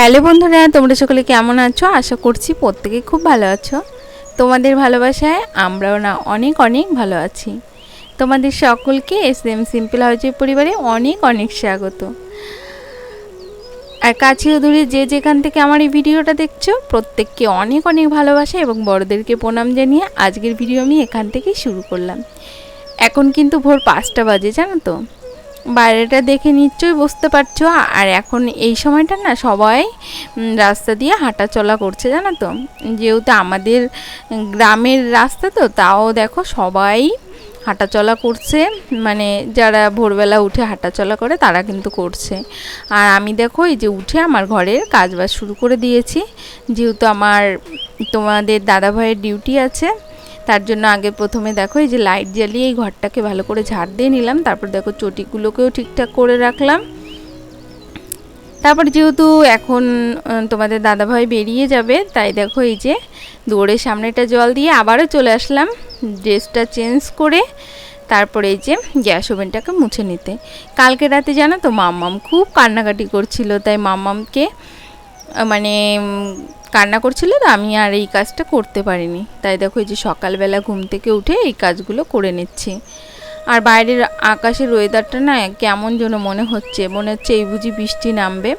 Hello বন্ধুরা, তোমরা সকলে কেমন আছো? আশা করছি প্রত্যেকে খুব ভালো আছো। তোমাদের ভালোবাসায় আমরাও না অনেক অনেক ভালো আছি। তোমাদের সকলকে SM সিম্পল হাউজের পরিবারে অনেক অনেক স্বাগত। আর কাছে দূরে যে যেখান থেকে আমার এই ভিডিওটা দেখছো প্রত্যেককে অনেক অনেক ভালোবাসা এবং বড়দেরকে প্রণাম জানিয়ে আজকের ভিডিও আমি এখান থেকেই শুরু করলাম। এখন কিন্তু ভোর 5টা বাজে, জানো তো। বাইরেটা দেখে নিশ্চয়ই বুঝতে পারছো। আর এখন এই সময়টা না সবাই রাস্তা দিয়ে হাঁটা চলা করছে, জানো তো। যেহেতু আমাদের গ্রামের রাস্তা তো, তাও দেখো সবাই হাঁটা চলা করছে, মানে যারা ভোরবেলা উঠে হাঁটা চলা করে তারা কিন্তু করছে। আর আমি দেখো এই যে উঠে আমার ঘরের কাজবাজ শুরু করে দিয়েছি, যেহেতু আমার তোমাদের দাদাভাইয়ের ডিউটি আছে। তার জন্য আগে প্রথমে দেখো এই যে লাইট জ্বালিয়ে এই ঘরটাকে ভালো করে ঝাড় দিয়ে নিলাম। তারপর দেখো চটিগুলোকেও ঠিকঠাক করে রাখলাম। তারপর যেহেতু এখন তোমাদের দাদাভাই বেরিয়ে যাবে, তাই দেখো এই যে দৌড়ের সামনেটা জল দিয়ে আবারও চলে আসলাম ড্রেসটা চেঞ্জ করে। তারপরে এই যে গ্যাস ওভেনটাকে মুছে নিতে। কালকে রাতে জানো তো মাম্মাম খুব কান্নাকাটি করছিল, তাই মাম্মামকে মানে কান্না করছিল, তো আমি আর এই কাজটা করতে পারিনি। তাই দেখো এই যে সকালবেলা ঘুম থেকে উঠে এই কাজগুলো করে নিচ্ছি। আর বাইরের আকাশের ওয়েদারটা না কেমন যেন মনে হচ্ছে এই বুঝি বৃষ্টি নামবে।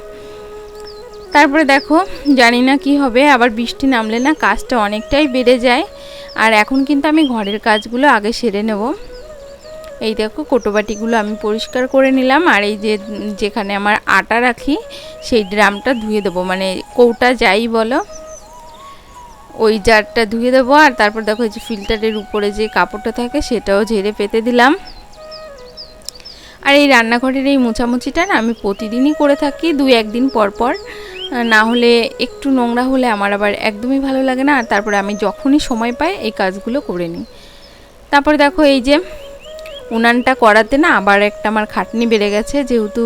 তারপরে দেখো জানি না কি হবে, আবার বৃষ্টি নামলে না কাজটা অনেকটাই বেড়ে যায়। আর এখন কিন্তু আমি ঘরের কাজগুলো আগে সেরে নেব। এই দেখো কোটোবাটিগুলো আমি পরিষ্কার করে নিলাম। আর এই যে যেখানে আমার আটা রাখি সেই ড্রামটা ধুয়ে দেবো, মানে কৌটা যাই বলো, ওই জারটা ধুয়ে দেবো। আর তারপর দেখো এই যে ফিল্টারের উপরে যে কাপড়টা থাকে সেটাও ঝেড়ে পেতে দিলাম। আর এই রান্নাঘরের এই মোছামুছিটা না আমি প্রতিদিনই করে থাকি, 2-1 দিন পর পর। না হলে একটু নোংরা হলে আমার আবার একদমই ভালো লাগে না। আর তারপরে আমি যখনই সময় পাই এই কাজগুলো করে নিই। তারপরে দেখো এই যে উনানটা করাতে না আবার একটা আমার খাটনি বেড়ে গেছে, যেহেতু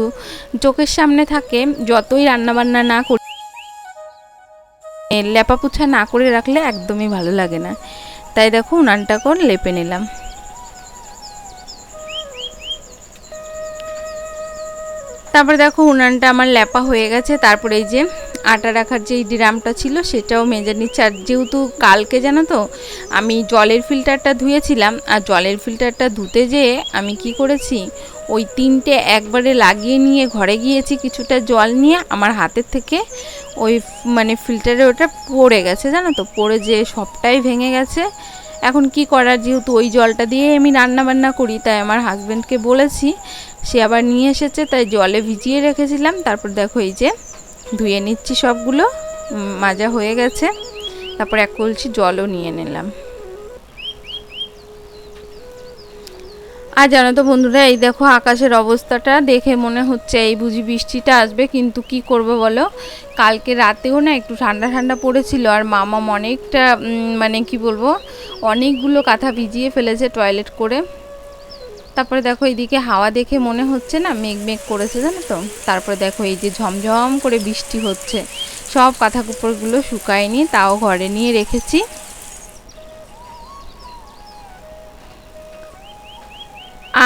চোখের সামনে থাকে। যতই রান্নাবান্না না করি, লেপা পোছা না করে রাখলে একদমই ভালো লাগে না। তাই দেখো উনানটা করে লেপে নিলাম। তারপরে দেখো উনানটা আমার লেপা হয়ে গেছে। তারপরে এই যে আটা রাখার যে ড্রামটা ছিল সেটাও মেজে নিচ্ছে। আর যেহেতু কালকে জানো তো আমি জলের ফিল্টারটা ধুয়েছিলাম, আর জলের ফিল্টারটা ধুতে যেয়ে আমি কি করেছি, ওই 3টে একবারে লাগিয়ে নিয়ে ঘরে গিয়েছি কিছুটা জল নিয়ে, আমার হাতের থেকে ওই মানে ফিল্টারে ওটা পড়ে গেছে, জানো তো। পড়ে যে সবটাই ভেঙে গেছে। এখন কি করার, যেহেতু ওই জলটা দিয়ে আমি রান্না বান্না করি, তাই আমার হাজব্যান্ডকে বলেছি, সে আবার নিয়ে এসেছে, তাই জলে ভিজিয়ে রেখেছিলাম। তারপর দেখো এই যে ধুয়ে নিচ্ছি, সবগুলো মাজা হয়ে গেছে। তারপর এক কলসি জলও নিয়ে নিলাম। আর জানো তো বন্ধুরা, এই দেখো আকাশের অবস্থাটা দেখে মনে হচ্ছে এই বুঝি বৃষ্টিটা আসবে, কিন্তু কি করব বলো। কালকে রাতেও না একটু ঠান্ডা ঠান্ডা পড়েছিল। আর মামা অনেকটা মানে কি বলবো, অনেকগুলো কাঁথা ভিজিয়ে ফেলেছে টয়লেট করে। তারপরে দেখো এইদিকে হাওয়া দেখে মনে হচ্ছে না মেঘ মেঘ করেছে, জানো তো। তারপরে দেখো এই যে ঝমঝম করে বৃষ্টি হচ্ছে। সব কাঁথা কাপড়গুলো শুকায়নি, তাও ঘরে নিয়ে রেখেছি।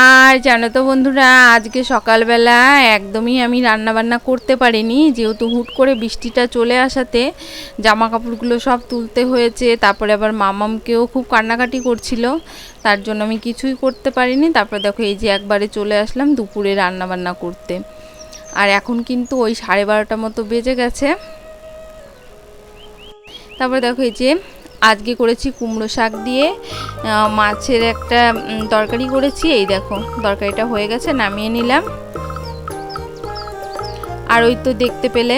আর জানো তো বন্ধুরা, আজকে সকালবেলা একদমই আমি রান্নাবান্না করতে পারিনি, যেহেতু হুট করে বৃষ্টিটা চলে আসাতে জামা কাপড়গুলো সব তুলতে হয়েছে। তারপরে আবার মামামকেও খুব কান্নাকাটি করছিল, তার জন্য আমি কিছুই করতে পারিনি। তারপরে দেখো এই যে একবারে চলে আসলাম দুপুরে রান্নাবান্না করতে। আর এখন কিন্তু ওই 12:30 মতো বেজে গেছে। তারপরে দেখো এই যে আজকে করেছি কুমড়ো শাক দিয়ে মাছের একটা তরকারি করেছি। এই দেখো তরকারিটা হয়ে গেছে, নামিয়ে নিলাম। আর ওই তো দেখতে পেলে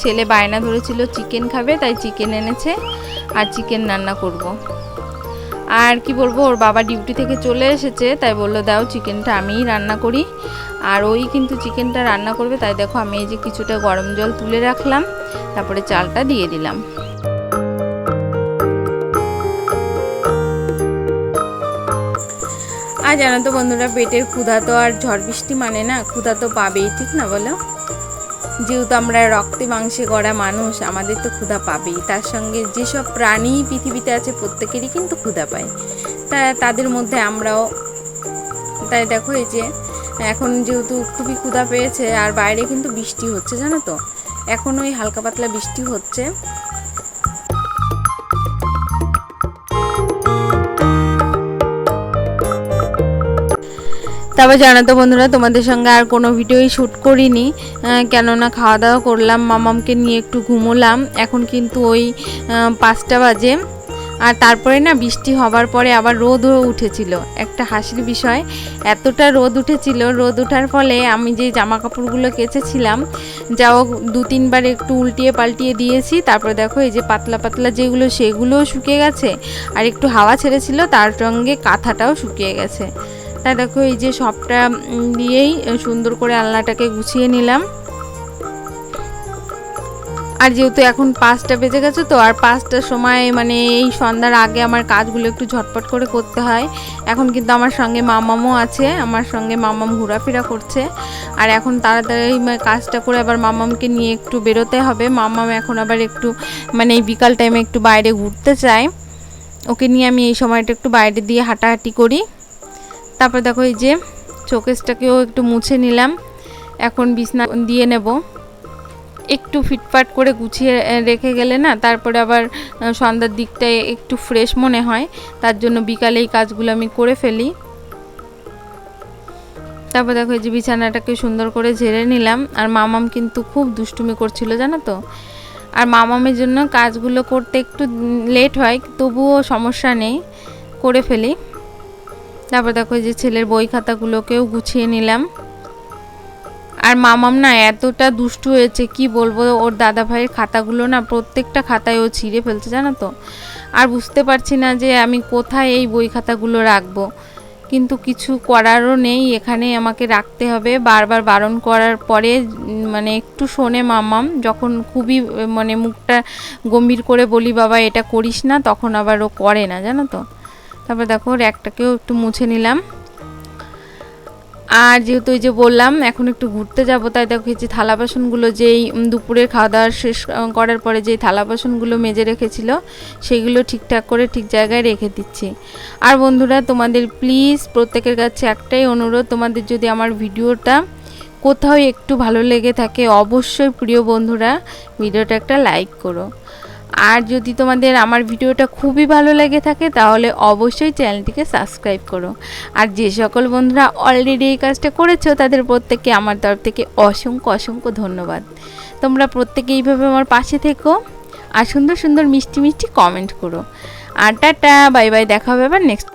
ছেলে বায়না ধরেছিল চিকেন খাবে, তাই চিকেন এনেছে আর চিকেন রান্না করব। আর কি বলবো, ওর বাবা ডিউটি থেকে চলে এসেছে, তাই বললো দাও চিকেনটা আমিই রান্না করি। আর ওই কিন্তু চিকেনটা রান্না করবে, তাই দেখো আমি এই যে কিছুটা গরম জল তুলে রাখলাম, তারপরে চালটা দিয়ে দিলাম। আর জানো তো বন্ধুরা, পেটের ক্ষুধা তো আর ঝড় বৃষ্টি মানে না, ক্ষুধা তো পাবেই, ঠিক না বলো। যেহেতু আমরা রক্তে মাংসে গড়া মানুষ, আমাদের তো ক্ষুধা পাবেই। তার সঙ্গে যেসব প্রাণী পৃথিবীতে আছে প্রত্যেকেরই কিন্তু ক্ষুধা পায়, তাদের মধ্যে আমরাও। তাই দেখো এই যে এখন যেহেতু খুবই ক্ষুধা পেয়েছে, আর বাইরে কিন্তু বৃষ্টি হচ্ছে, জানো তো। এখন ওই হালকা পাতলা বৃষ্টি হচ্ছে। তারপর জানো তো বন্ধুরা, তোমাদের সঙ্গে আর কোনো ভিডিওই শ্যুট করিনি, কেননা খাওয়া দাওয়া করলাম, মামামকে নিয়ে একটু ঘুমোলাম। এখন কিন্তু ওই 5টা বাজে। আর তারপরে না বৃষ্টি হবার পরে আবার রোদও উঠেছিল। একটা হাসির বিষয়, এতটা রোদ উঠেছিল, রোদ ওঠার ফলে আমি যে জামা কাপড়গুলো কেচেছিলাম যাও 2-3 বার একটু উল্টিয়ে পাল্টিয়ে দিয়েছি। তারপরে দেখো এই যে পাতলা পাতলা যেগুলো সেগুলোও শুকিয়ে গেছে, আর একটু হাওয়া ছেড়েছিল তার সঙ্গে কাঁথাটাও শুকিয়ে গেছে। তাই দেখো এই যে সবটা দিয়েই সুন্দর করে আলনাটাকে গুছিয়ে নিলাম। আর যেহেতু এখন 5টা বেজে গেছে তো, আর 5টার সময় মানে এই সন্ধ্যার আগে আমার কাজগুলো একটু ঝটপট করে করতে হয়। এখন কিন্তু আমার সঙ্গে মামামও আছে, আমার সঙ্গে মামাম ঘোরাফেরা করছে। আর এখন তাড়াতাড়ি কাজটা করে আবার মামামকে নিয়ে একটু বেরোতে হবে। মামাম এখন আবার একটু মানে এই বিকাল টাইমে একটু বাইরে ঘুরতে চায়, ওকে নিয়ে আমি এই সময়টা একটু বাইরে দিয়ে হাঁটাহাঁটি করি। তারপর দেখো এই যে শোকেসটাকেও একটু মুছে নিলাম, এখন বিছনা দিয়ে নেব। একটু ফিটফাট করে গুছিয়ে রেখে গেলে না তারপরে আবার সন্ধ্যার দিকটায় একটু ফ্রেশ মনে হয়, তার জন্য বিকালে এই কাজগুলো আমি করে ফেলি। তারপর দেখো এই যে বিছানাটাকে সুন্দর করে ঝেড়ে নিলাম। আর মামাম কিন্তু খুব দুষ্টুমি করছিল জানো তো। আর মামামের জন্য কাজগুলো করতে একটু লেট হয়, তবুও সমস্যা নেই, করে ফেলি। তারপর দেখো এই যে ছেলের বই খাতাগুলোকেও গুছিয়ে নিলাম। আর মামাম না এতটা দুষ্টু হয়েছে কি বলবো, ওর দাদা ভাইয়ের খাতাগুলো না প্রত্যেকটা খাতায় ও ছিঁড়ে ফেলছে জানো তো। আর বুঝতে পারছি না যে আমি কোথায় এই বই খাতাগুলো রাখবো, কিন্তু কিছু করারও নেই, এখানে আমাকে রাখতে হবে। বারবার বারণ করার পরে মানে একটু শোনে মামাম, যখন খুবই মানে মুখটা গম্ভীর করে বলি বাবা এটা করিস না, তখন আবার ও করে না জানো তো। তারপর দেখো র্যাকটাকেও একটু মুছে নিলাম। আর যেহেতু ওই যে বললাম এখন একটু ঘুরতে যাব, তাই দেখো এই যে থালা বাসনগুলো যেই দুপুরের খাওয়া দাওয়া শেষ করার পরে যেই থালা বাসনগুলো মেজে রেখেছিল সেগুলো ঠিকঠাক করে ঠিক জায়গায় রেখে দিচ্ছি। আর বন্ধুরা তোমাদের প্লিজ প্রত্যেকের কাছে একটাই অনুরোধ, তোমাদের যদি আমার ভিডিওটা কোথাও একটু ভালো লেগে থাকে অবশ্যই প্রিয় বন্ধুরা ভিডিওটা একটা লাইক করো। আর যদি তোমাদের আমার ভিডিওটা খুবই ভালো লেগে থাকে তাহলে অবশ্যই চ্যানেলটিকে সাবস্ক্রাইব করো। আর যে সকল বন্ধুরা অলরেডি এই কাজটা করেছো তাদের প্রত্যেককে আমার তরফ থেকে অসংখ্য অসংখ্য ধন্যবাদ। তোমরা প্রত্যেকে এইভাবে আমার পাশে থেকো আর সুন্দর সুন্দর মিষ্টি মিষ্টি কমেন্ট করো। আর টাটা, বাই বাই, দেখা হবে আবার নেক্সট।